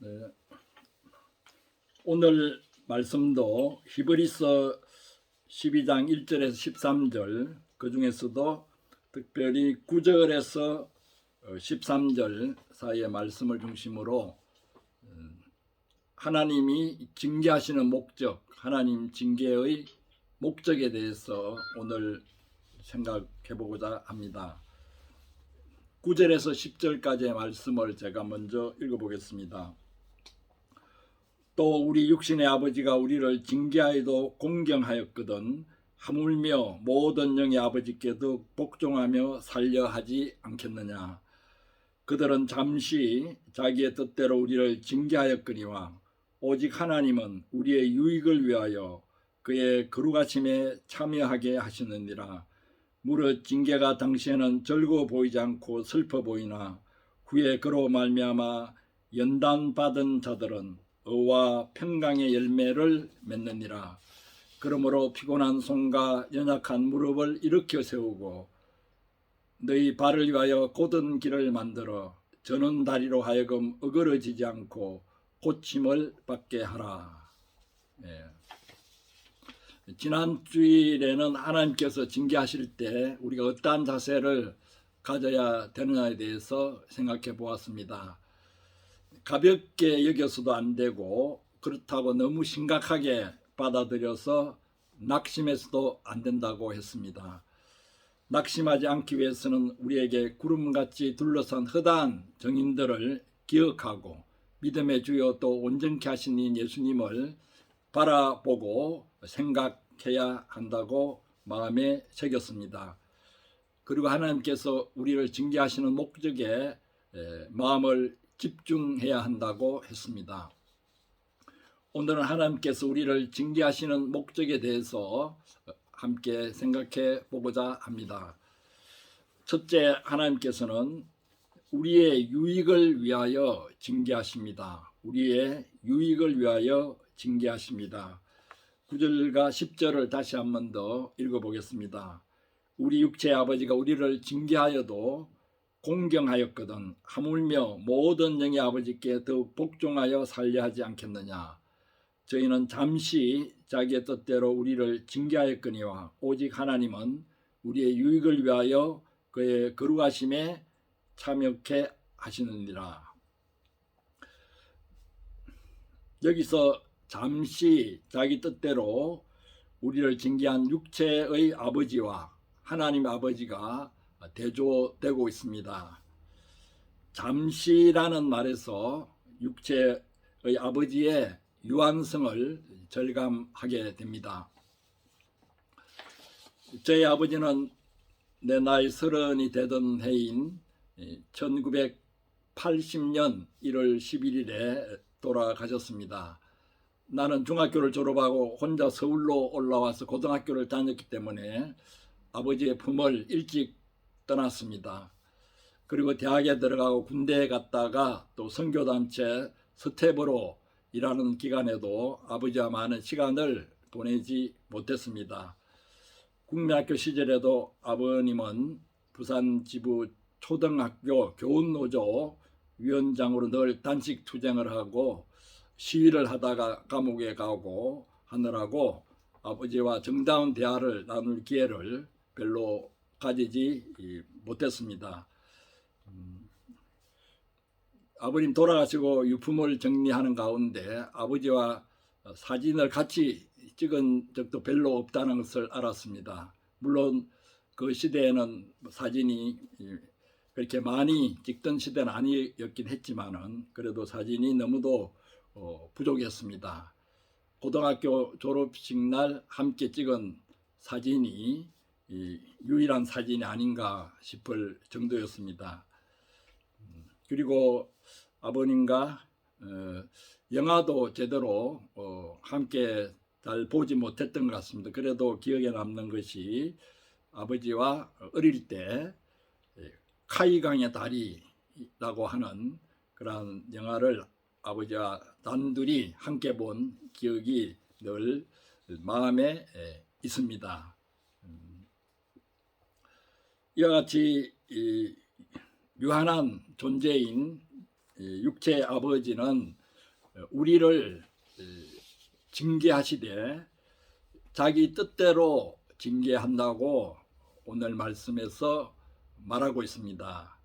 네, 오늘 말씀도 히브리서 12장 1절에서 13절, 그 중에서도 특별히 9절에서 13절 사이의 말씀을 중심으로 하나님이 징계하시는 목적, 하나님 징계의 목적에 대해서 오늘 생각해 보고자 합니다. 9절에서 10절까지의 말씀을 제가 먼저 읽어보겠습니다. 또 우리 육신의 아버지가 우리를 징계하여도 공경하였거든 하물며 모든 영의 아버지께도 복종하며 살려 하지 않겠느냐. 그들은 잠시 자기의 뜻대로 우리를 징계하였거니와 오직 하나님은 우리의 유익을 위하여 그의 거룩하심에 참여하게 하시느니라. 무릇 징계가 당시에는 즐거워 보이지 않고 슬퍼 보이나 후에 그로 말미암아 연단받은 자들은 의와 평강의 열매를 맺느니라. 그러므로 피곤한 손과 연약한 무릎을 일으켜 세우고 너희 발을 위하여 곧은 길을 만들어 저는 다리로 하여금 어그러지지 않고 고침을 받게 하라. 지난 주일에는 하나님께서 징계하실 때 우리가 어떠한 자세를 가져야 되느냐에 대해서 생각해 보았습니다. 가볍게 여겨서도 안 되고 그렇다고 너무 심각하게 받아들여서 낙심해서도 안 된다고 했습니다. 낙심하지 않기 위해서는 우리에게 구름같이 둘러싼 허다한 정인들을 기억하고 믿음의 주여 또 온전케 하신 이 예수님을 바라보고 생각해야 한다고 마음에 새겼습니다. 그리고 하나님께서 우리를 징계하시는 목적에 마음을 집중해야 한다고 했습니다. 오늘은 하나님께서 우리를 징계하시는 목적에 대해서 함께 생각해 보고자 합니다. 첫째, 하나님께서는 우리의 유익을 위하여 징계하십니다. 우리의 유익을 위하여 징계하십니다. 9절과 10절을 다시 한 번 더 읽어보겠습니다. 우리 육체의 아버지가 우리를 징계하여도 공경하였거든 하물며 모든 영의 아버지께 더욱 복종하여 살려 하지 않겠느냐. 저희는 잠시 자기의 뜻대로 우리를 징계하였거니와 오직 하나님은 우리의 유익을 위하여 그의 거룩하심에 참여케 하시느니라. 여기서 잠시 자기 뜻대로 우리를 징계한 육체의 아버지와 하나님 아버지가 대조되고 있습니다. 잠시라는 말에서 육체의 아버지의 유한성을 절감하게 됩니다. 저희 아버지는 내 나이 30이 되던 해인 1980년 1월 11일에 돌아가셨습니다. 나는 중학교를 졸업하고 혼자 서울로 올라와서 고등학교를 다녔기 때문에 아버지의 품을 일찍 떠났습니다. 그리고 대학에 들어가고 군대에 갔다가 또 선교단체 스텝으로 일하는 기간에도 아버지와 많은 시간을 보내지 못했습니다. 국민학교 시절에도 아버님은 부산 지부 초등학교 교훈노조 위원장으로 늘 단식 투쟁을 하고 시위를 하다가 감옥에 가고 하느라고 아버지와 정다운 대화를 나눌 기회를 별로 가지지 못했습니다. 아버님 돌아가시고 유품을 정리하는 가운데 아버지와 사진을 같이 찍은 적도 별로 없다는 것을 알았습니다. 물론 그 시대에는 사진이 그렇게 많이 찍던 시대는 아니었긴 했지만은 그래도 사진이 너무도 부족했습니다. 고등학교 졸업식 날 함께 찍은 사진이 유일한 사진이 아닌가 싶을 정도였습니다. 그리고 아버님과 영화도 제대로 함께 잘 보지 못했던 것 같습니다. 그래도 기억에 남는 것이 아버지와 어릴 때 카이강의 다리라고 하는 그런 영화를 아버지와 단둘이 함께 본 기억이 늘 마음에 있습니다. 이와 같이 유한한 존재인 육체의 아버지는 우리를 징계하시되 자기 뜻대로 징계한다고 오늘 말씀에서 말하고 있습니다.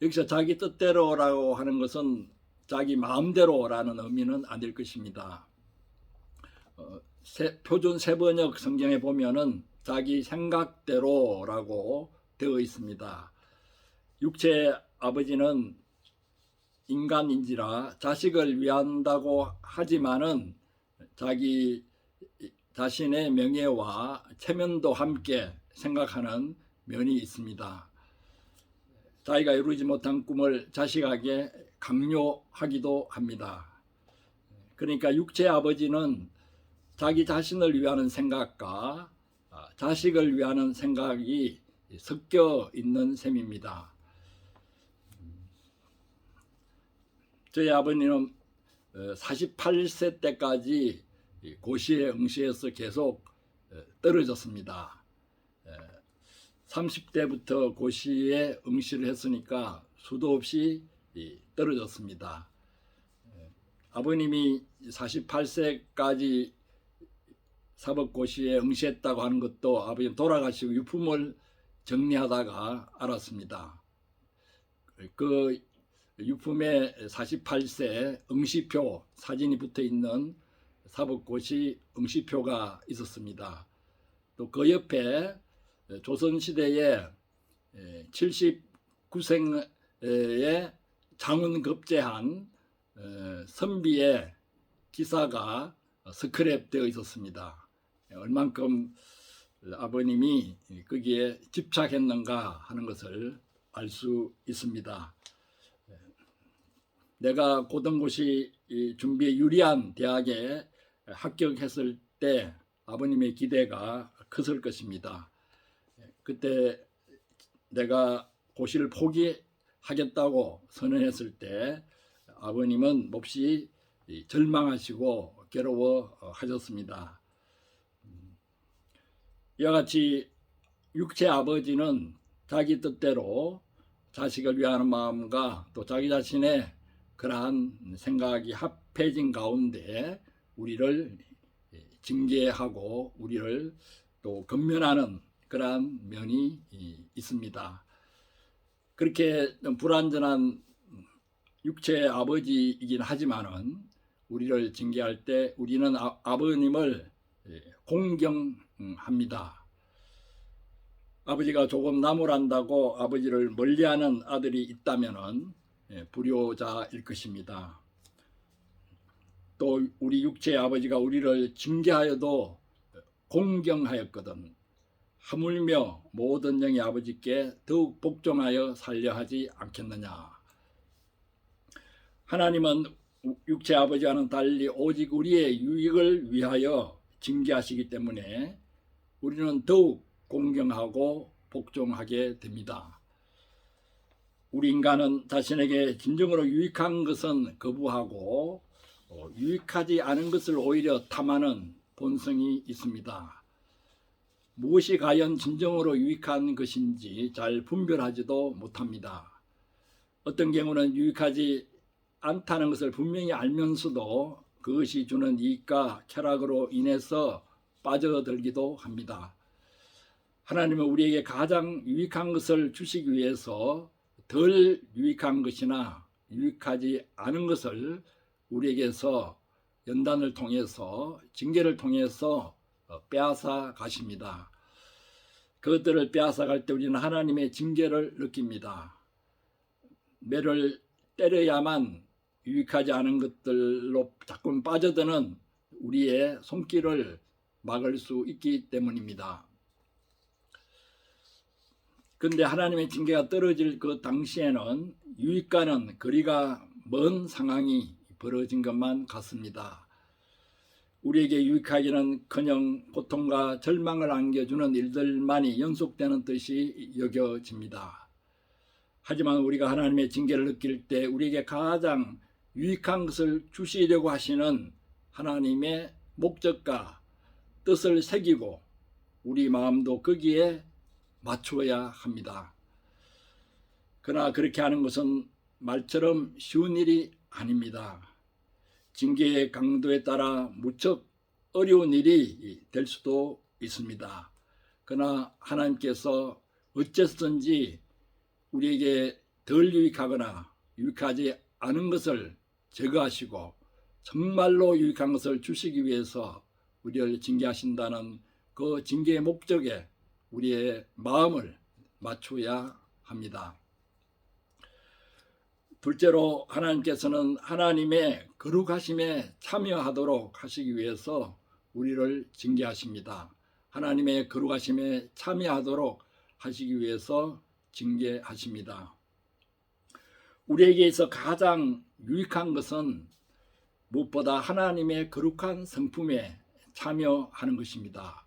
여기서 자기 뜻대로라고 하는 것은 자기 마음대로라는 의미는 아닐 것입니다. 표준 세번역 성경에 보면은 자기 생각대로라고 되어 있습니다. 육체 아버지는 인간인지라 자식을 위한다고 하지만은 자기 자신의 명예와 체면도 함께 생각하는 면이 있습니다. 자기가 이루지 못한 꿈을 자식에게 강요하기도 합니다. 그러니까 육체 아버지는 자기 자신을 위하는 생각과 자식을 위하는 생각이 섞여 있는 셈입니다. 저희 아버님은 48세 때까지 고시에 응시해서 계속 떨어졌습니다. 30대부터 고시에 응시를 했으니까 수도 없이 떨어졌습니다. 아버님이 48세까지 사법고시에 응시했다고 하는 것도 아버님 돌아가시고 유품을 정리하다가 알았습니다. 그 유품에 48세 응시표 사진이 붙어 있는 사법고시 응시표가 있었습니다. 또 그 옆에 조선시대에 79생에 장원급제한 선비의 기사가 스크랩 되어 있었습니다. 얼만큼 아버님이 거기에 집착했는가 하는 것을 알 수 있습니다. 내가 고등고시 준비에 유리한 대학에 합격했을 때 아버님의 기대가 컸을 것입니다. 그때 내가 고시를 포기하겠다고 선언했을 때 아버님은 몹시 절망하시고 괴로워하셨습니다. 이와 같이 육체 아버지는 자기 뜻대로 자식을 위하는 마음과 또 자기 자신의 그러한 생각이 합해진 가운데 우리를 징계하고 우리를 또 건면하는 그러한 면이 있습니다. 그렇게 불완전한 육체의 아버지이긴 하지만은 우리를 징계할 때 우리는 아버님을 공경합니다. 아버지가 조금 나무란다고 아버지를 멀리하는 아들이 있다면은 불효자일 것입니다. 또 우리 육체의 아버지가 우리를 징계하여도 공경하였거든 하물며 모든 영의 아버지께 더욱 복종하여 살려 하지 않겠느냐. 하나님은 육체 아버지와는 달리 오직 우리의 유익을 위하여 징계하시기 때문에 우리는 더욱 공경하고 복종하게 됩니다. 우리 인간은 자신에게 진정으로 유익한 것은 거부하고 유익하지 않은 것을 오히려 탐하는 본성이 있습니다. 무엇이 과연 진정으로 유익한 것인지 잘 분별하지도 못합니다. 어떤 경우는 유익하지 않다는 것을 분명히 알면서도 그것이 주는 이익과 쾌락으로 인해서 빠져들기도 합니다. 하나님은 우리에게 가장 유익한 것을 주시기 위해서 덜 유익한 것이나 유익하지 않은 것을 우리에게서 연단을 통해서 징계를 통해서 빼앗아 가십니다. 그것들을 빼앗아 갈 때 우리는 하나님의 징계를 느낍니다. 매를 때려야만 유익하지 않은 것들로 자꾸 빠져드는 우리의 손길을 막을 수 있기 때문입니다. 그런데 하나님의 징계가 떨어질 그 당시에는 유익과는 거리가 먼 상황이 벌어진 것만 같습니다. 우리에게 유익하기는커녕 고통과 절망을 안겨주는 일들만이 연속되는 듯이 여겨집니다. 하지만 우리가 하나님의 징계를 느낄 때 우리에게 가장 유익한 것을 주시려고 하시는 하나님의 목적과 뜻을 새기고 우리 마음도 거기에 맞추어야 합니다. 그러나 그렇게 하는 것은 말처럼 쉬운 일이 아닙니다. 징계의 강도에 따라 무척 어려운 일이 될 수도 있습니다. 그러나 하나님께서 어째서든지 우리에게 덜 유익하거나 유익하지 않은 것을 제거하시고 정말로 유익한 것을 주시기 위해서 우리를 징계하신다는 그 징계의 목적에 우리의 마음을 맞춰야 합니다. 둘째로 하나님께서는 하나님의 거룩하심에 참여하도록 하시기 위해서 우리를 징계하십니다. 하나님의 거룩하심에 참여하도록 하시기 위해서 징계하십니다. 우리에게 있어 가장 유익한 것은 무엇보다 하나님의 거룩한 성품에 참여하는 것입니다.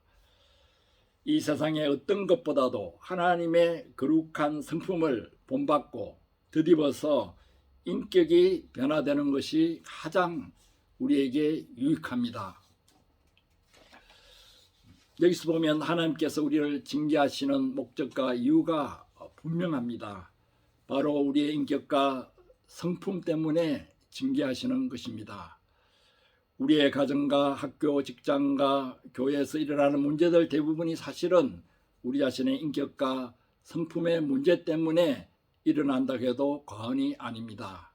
이 세상의 어떤 것보다도 하나님의 거룩한 성품을 본받고 덧입어서 인격이 변화되는 것이 가장 우리에게 유익합니다. 여기서 보면 하나님께서 우리를 징계하시는 목적과 이유가 분명합니다. 바로 우리의 인격과 성품 때문에 징계하시는 것입니다. 우리의 가정과 학교, 직장과 교회에서 일어나는 문제들 대부분이 사실은 우리 자신의 인격과 성품의 문제 때문에 일어난다고 해도 과언이 아닙니다.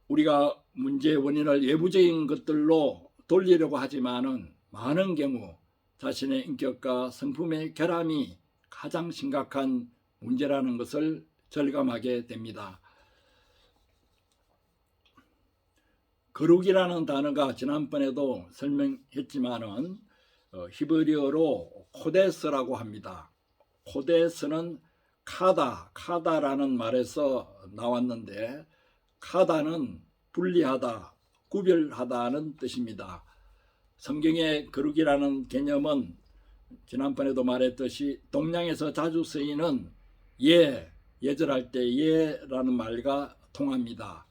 우리가 문제의 원인을 외부적인 것들로 돌리려고 하지만은 많은 경우 자신의 인격과 성품의 결함이 가장 심각한 문제라는 것을 절감하게 됩니다. 거룩이라는 단어가 지난번에도 설명했지만은 히브리어로 코데스라고 합니다. 코데스는 카다라는 말에서 나왔는데 카다는 분리하다, 구별하다는 뜻입니다. 성경의 거룩이라는 개념은 지난번에도 말했듯이 동양에서 자주 쓰이는 예절할 때 예라는 말과 통합니다.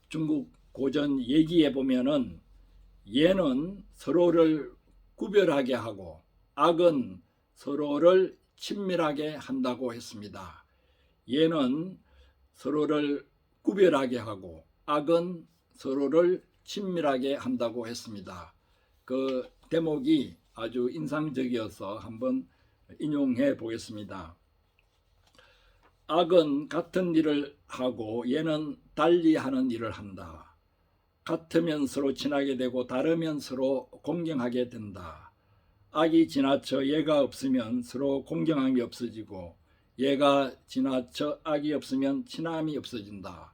중국 고전 예기에 보면은 예는 서로를 구별하게 하고 악은 서로를 친밀하게 한다고 했습니다. 예는 서로를 구별하게 하고 악은 서로를 친밀하게 한다고 했습니다. 그 대목이 아주 인상적이어서 한번 인용해 보겠습니다. 악은 같은 일을 하고 예는 달리 하는 일을 한다. 같으면 서로 친하게 되고 다르면 서로 공경하게 된다. 악이 지나쳐 예가 없으면 서로 공경함이 없어지고 예가 지나쳐 악이 없으면 친함이 없어진다.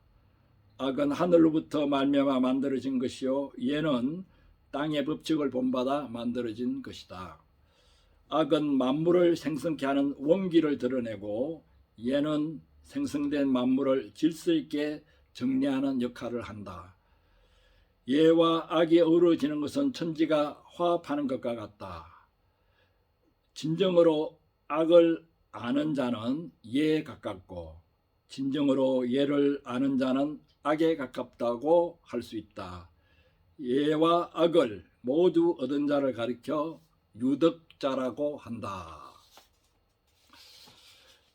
악은 하늘로부터 말미암아 만들어진 것이요 예는 땅의 법칙을 본받아 만들어진 것이다. 악은 만물을 생성케 하는 원기를 드러내고 예는 생성된 만물을 질서 있게 정리하는 역할을 한다. 예와 악이 어우러지는 것은 천지가 화합하는 것과 같다. 진정으로 악을 아는 자는 예에 가깝고 진정으로 예를 아는 자는 악에 가깝다고 할 수 있다. 예와 악을 모두 얻은 자를 가리켜 유덕자라고 한다.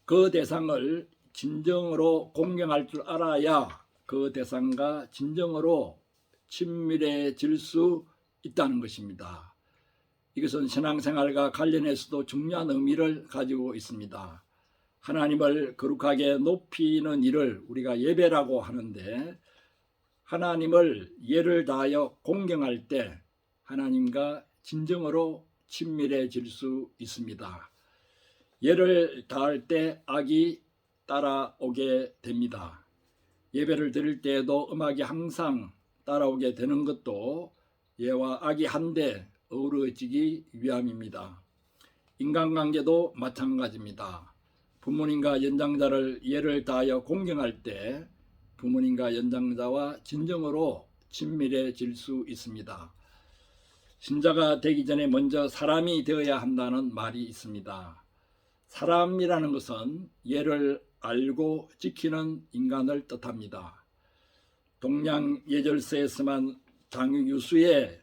그 대상을 진정으로 공경할 줄 알아야 그 대상과 진정으로 친밀해질 수 있다는 것입니다. 이것은 신앙생활과 관련해서도 중요한 의미를 가지고 있습니다. 하나님을 거룩하게 높이는 일을 우리가 예배라고 하는데 하나님을 예를 다하여 공경할 때 하나님과 진정으로 친밀해질 수 있습니다. 예를 다할 때 악이 따라오게 됩니다. 예배를 드릴 때에도 음악이 항상 따라오게 되는 것도 예와 악이 한데 어우러지기 위함입니다. 인간관계도 마찬가지입니다. 부모님과 연장자를 예를 다하여 공경할 때 부모님과 연장자와 진정으로 친밀해질 수 있습니다. 신자가 되기 전에 먼저 사람이 되어야 한다는 말이 있습니다. 사람이라는 것은 예를 알고 지키는 인간을 뜻합니다. 동양 예절서에서만 장유유수의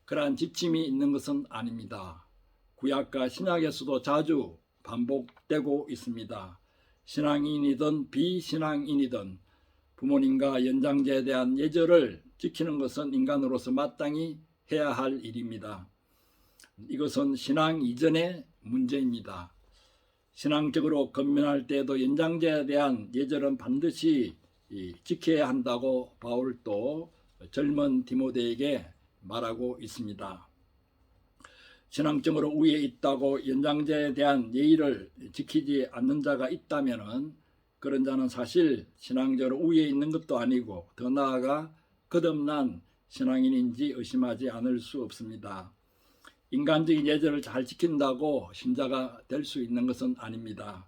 그러한 지침이 있는 것은 아닙니다. 구약과 신약에서도 자주 반복되고 있습니다. 신앙인이든 비신앙인이든 부모님과 연장자에 대한 예절을 지키는 것은 인간으로서 마땅히 해야 할 일입니다. 이것은 신앙 이전의 문제입니다. 신앙적으로 건면할 때에도 연장자에 대한 예절은 반드시 지켜야 한다고 바울도 젊은 디모데에게 말하고 있습니다. 신앙적으로 우위에 있다고 연장자에 대한 예의를 지키지 않는 자가 있다면 그런 자는 사실 신앙적으로 우위에 있는 것도 아니고 더 나아가 거듭난 신앙인인지 의심하지 않을 수 없습니다. 인간적인 예절을 잘 지킨다고 신자가 될 수 있는 것은 아닙니다.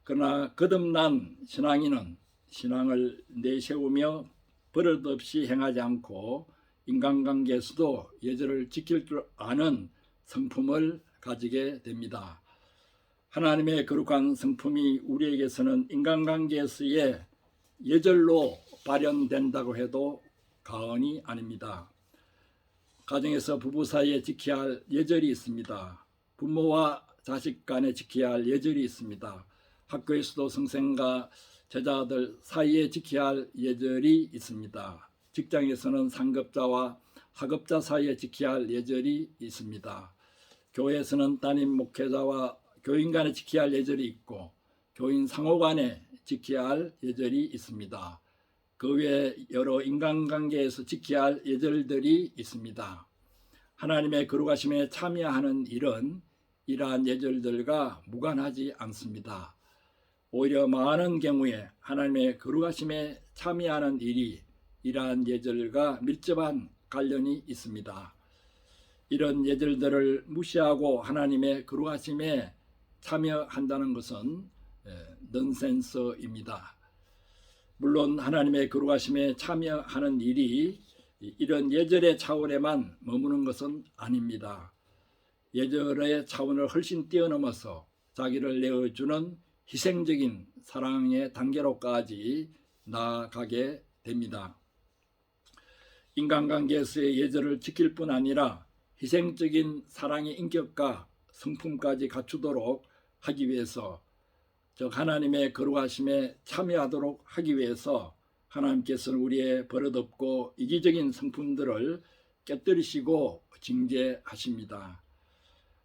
그러나 거듭난 신앙인은 신앙을 내세우며 버릇없이 행하지 않고 인간관계에서도 예절을 지킬 줄 아는 성품을 가지게 됩니다. 하나님의 거룩한 성품이 우리에게서는 인간관계에서의 예절로 발현된다고 해도 과언이 아닙니다. 가정에서 부부 사이에 지켜야 할 예절이 있습니다. 부모와 자식 간에 지켜야 할 예절이 있습니다. 학교에서도 선생과 제자들 사이에 지켜야 할 예절이 있습니다. 직장에서는 상급자와 하급자 사이에 지켜야 할 예절이 있습니다. 교회에서는 담임 목회자와 교인 간에 지켜야 할 예절이 있고 교인 상호 간에 지켜야 할 예절이 있습니다. 그 외에 여러 인간관계에서 지켜야 할 예절들이 있습니다. 하나님의 거룩하심에 참여하는 일은 이러한 예절들과 무관하지 않습니다. 오히려 많은 경우에 하나님의 거룩하심에 참여하는 일이 이러한 예절과 밀접한 관련이 있습니다. 이런 예절들을 무시하고 하나님의 거룩하심에 참여한다는 것은 넌센스입니다. 물론 하나님의 거룩하심에 참여하는 일이 이런 예절의 차원에만 머무는 것은 아닙니다. 예절의 차원을 훨씬 뛰어넘어서 자기를 내어주는 희생적인 사랑의 단계로까지 나아가게 됩니다. 인간관계에서의 예절을 지킬 뿐 아니라 희생적인 사랑의 인격과 성품까지 갖추도록 하기 위해서, 즉 하나님의 거룩하심에 참여하도록 하기 위해서 하나님께서는 우리의 버릇없고 이기적인 성품들을 깨뜨리시고 징계하십니다.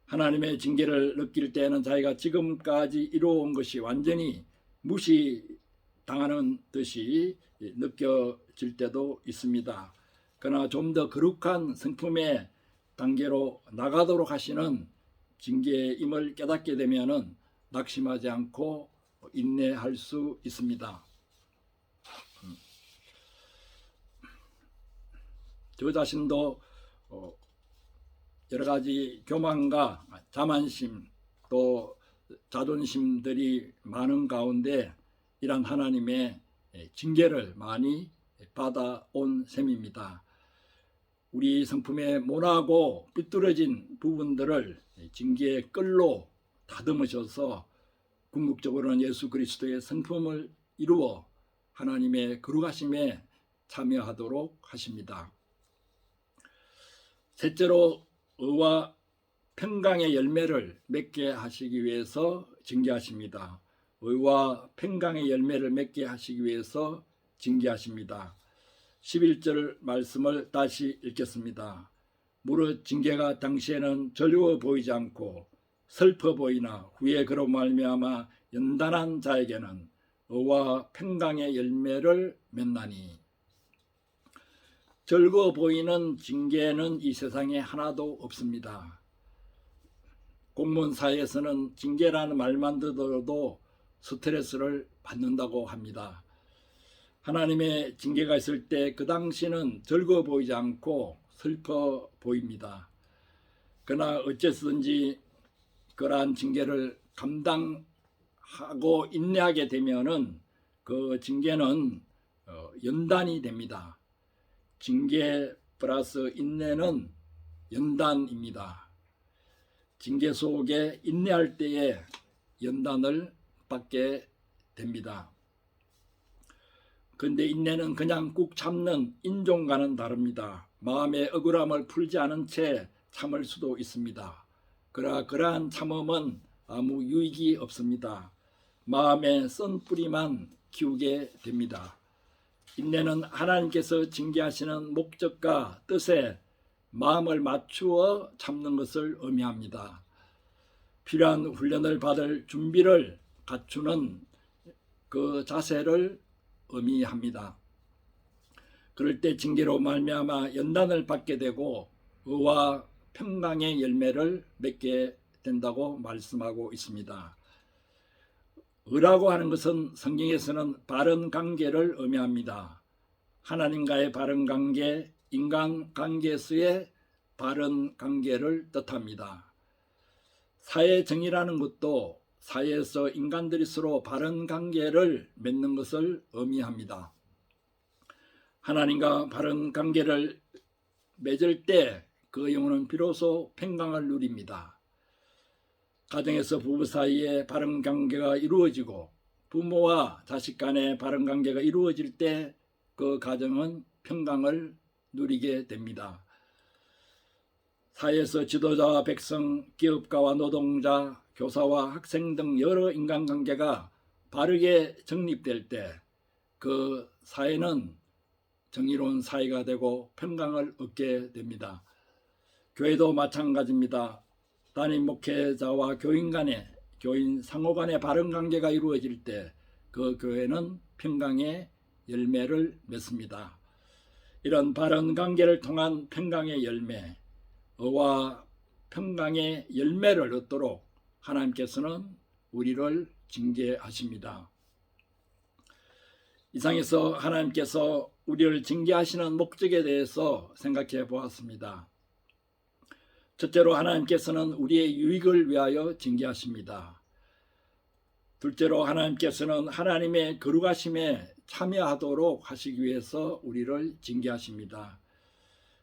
하나님의 징계를 느낄 때에는 자기가 지금까지 이루어온 것이 완전히 무시당하는 듯이 느껴질 때도 있습니다. 그러나 좀 더 거룩한 성품의 단계로 나가도록 하시는 징계임을 깨닫게 되면은 낙심하지 않고 인내할 수 있습니다. 저 자신도 여러 가지 교만과 자만심 또 자존심들이 많은 가운데 이런 하나님의 징계를 많이 받아온 셈입니다. 우리 성품의 모나고 삐뚤어진 부분들을 징계의 끌로 다듬으셔서 궁극적으로는 예수 그리스도의 성품을 이루어 하나님의 거룩하심에 참여하도록 하십니다. 셋째로 의와 평강의 열매를 맺게 하시기 위해서 징계하십니다. 의와 평강의 열매를 맺게 하시기 위해서 징계하십니다. 11절 말씀을 다시 읽겠습니다. 무릇 징계가 당시에는 즐거워 보이지 않고 슬퍼 보이나 후에 그로 말미암아 연단한 자에게는 의와 평강의 열매를 맺나니. 즐거워 보이는 징계는 이 세상에 하나도 없습니다. 공무원사회에서는 징계라는 말만 들어도 스트레스를 받는다고 합니다. 하나님의 징계가 있을 때 그 당시는 즐거워 보이지 않고 슬퍼 보입니다. 그러나 어째서든지 그러한 징계를 감당하고 인내하게 되면은 그 징계는 연단이 됩니다. 징계 플러스 인내는 연단입니다. 징계 속에 인내할 때에 연단을 받게 됩니다. 그런데 인내는 그냥 꾹 참는 인종과는 다릅니다. 마음의 억울함을 풀지 않은 채 참을 수도 있습니다. 그러나 그러한 참음은 아무 유익이 없습니다. 마음의 쓴뿌리만 키우게 됩니다. 인내는 하나님께서 징계하시는 목적과 뜻에 마음을 맞추어 참는 것을 의미합니다. 필요한 훈련을 받을 준비를 갖추는 그 자세를 의미합니다. 그럴 때 징계로 말미암아 연단을 받게 되고 의와 평강의 열매를 맺게 된다고 말씀하고 있습니다. 의라고 하는 것은 성경에서는 바른 관계를 의미합니다. 하나님과의 바른 관계, 인간 관계에서의 바른 관계를 뜻합니다. 사회 정의라는 것도 사회에서 인간들이 서로 바른 관계를 맺는 것을 의미합니다. 하나님과 바른 관계를 맺을 때 그 영혼은 비로소 평강을 누립니다. 가정에서 부부 사이에 바른 관계가 이루어지고 부모와 자식 간의 바른 관계가 이루어질 때 그 가정은 평강을 누리게 됩니다. 사회에서 지도자와 백성, 기업가와 노동자, 교사와 학생 등 여러 인간관계가 바르게 정립될 때 그 사회는 정의로운 사회가 되고 평강을 얻게 됩니다. 교회도 마찬가지입니다. 담임 목회자와 교인 간의, 교인 상호 간의 바른 관계가 이루어질 때 그 교회는 평강의 열매를 맺습니다. 이런 바른 관계를 통한 평강의 열매, 의와 평강의 열매를 얻도록 하나님께서는 우리를 징계하십니다. 이상에서 하나님께서 우리를 징계하시는 목적에 대해서 생각해 보았습니다. 첫째로 하나님께서는 우리의 유익을 위하여 징계하십니다. 둘째로 하나님께서는 하나님의 거룩하심에 참여하도록 하시기 위해서 우리를 징계하십니다.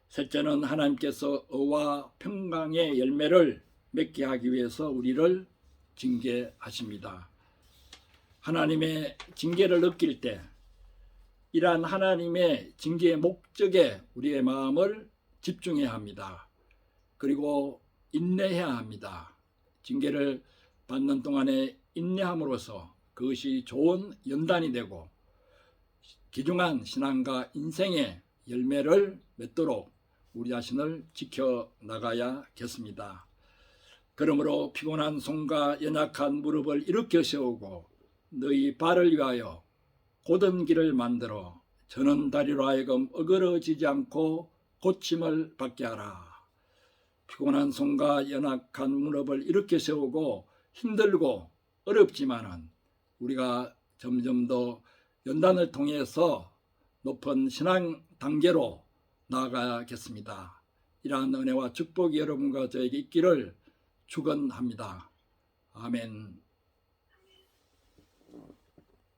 셋째는 하나님께서 의와 평강의 열매를 맺게 하기 위해서 우리를 징계하십니다. 하나님의 징계를 느낄 때 이러한 하나님의 징계의 목적에 우리의 마음을 집중해야 합니다. 그리고 인내해야 합니다. 징계를 받는 동안에 인내함으로써 그것이 좋은 연단이 되고 귀중한 신앙과 인생의 열매를 맺도록 우리 자신을 지켜나가야겠습니다. 그러므로 피곤한 손과 연약한 무릎을 일으켜 세우고 너희 발을 위하여 곧은 길을 만들어 저는 다리로 하여금 어그러지지 않고 고침을 받게 하라. 피곤한 손과 연약한 무릎을 일으켜 세우고 힘들고 어렵지만은 우리가 점점 더 연단을 통해서 높은 신앙 단계로 나아가겠습니다. 이러한 은혜와 축복이 여러분과 저에게 있기를 축원합니다. 아멘.